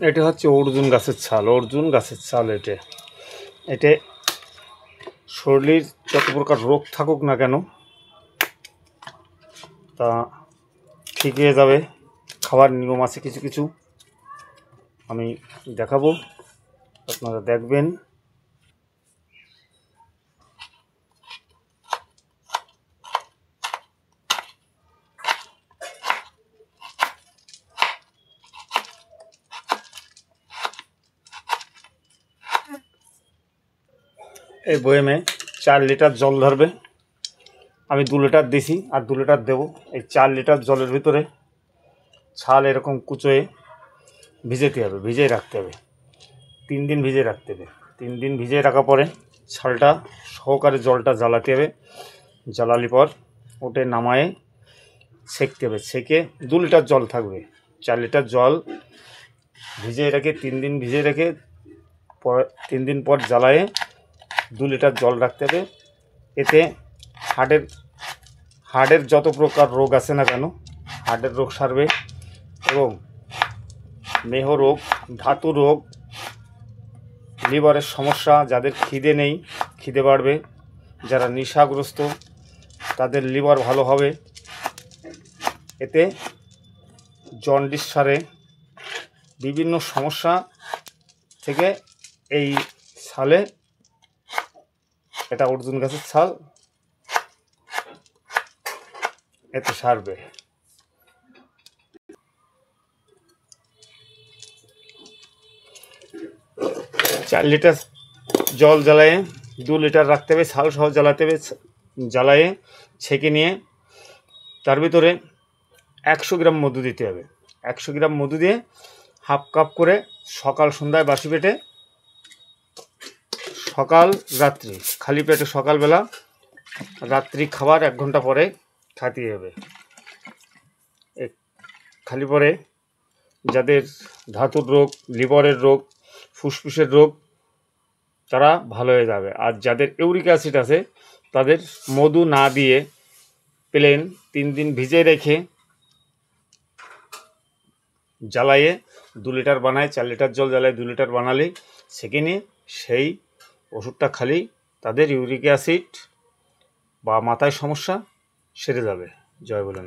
এটা হচ্ছে অর্জুন গাছের ছাল। অর্জুন গাছের ছাল এতে শরীরের যত প্রকার রোগ থাকুক না কেন তা ঠিক হয়ে যাবে। খাবার নিয়ম আছে কিছু কিছু, আমি দেখাবো, আপনারা দেখবেন। এই বয়ামে 4 লিটার জল ধরবে। আমি 2 লিটার দিছি আর 2 লিটার দেবো। এই 4 লিটার জলের ভিতরে ছাল এরকম কুচোয়ে ভিজাতে হবে, ভিজিয়ে রাখতে হবে। 3 দিন ভিজিয়ে রাখতে হবে। 3 দিন ভিজিয়ে রাখার পরে ছালটা সহকারে জলটা জ্বালাতে হবে। জ্বালালি পর ওটা নামায়ে সেঁকতে হবে। সেঁকে 2 লিটার জল থাকবে। 4 লিটার জল ভিজিয়ে রেখে 3 দিন ভিজিয়ে রেখে পরে 3 দিন পর জ্বালায়ে 2 লিটার জল রাখতে হবে। এতে হার্টের যত প্রকার রোগ আছে না কেন হার্টের রোগ সারবে এবং মেহ রোগ, ধাতু রোগ, লিভারের সমস্যা, যাদের খিদে নেই খিদে বাড়বে, যারা নেশাগ্রস্ত তাদের লিভার ভালো হবে। এতে জন্ডিস সারে, বিভিন্ন সমস্যা থেকে এই ছালে, এটা অর্জুন গাছের ছাল, এতে সারবে। চার লিটার জল জ্বালায়ে 2 লিটার রাখতে হবে, ছাল সহ জ্বালাতে হবে। জ্বালায়ে ছেঁকে নিয়ে তার ভিতরে 100 গ্রাম মধু দিতে হবে। 100 গ্রাম মধু দিয়ে হাফ কাপ করে সকাল সন্ধ্যায় বাসি পেটে, সকাল রাত্রি খালি পেটে, সকালবেলা, রাত্রি খাবার 1 ঘন্টা পরে খাতে হবে। খালি পরে যাদের ধাতুর রোগ, লিভারের রোগ, ফুসফুসের রোগ তারা ভালো হয়ে যাবে। আর যাদের ইউরিক অ্যাসিড আছে তাদের মধু না দিয়ে প্লেন 3 দিন ভিজে রেখে জ্বালায়ে 2 লিটার বানায়, 4 লিটার জল জ্বালায় 2 লিটার বানালে সেকে নিয়ে সেই ওষুধটা খালি তাদের ইউরিক অ্যাসিড বা মাথায় সমস্যা সেরে যাবে। জয় বলেন।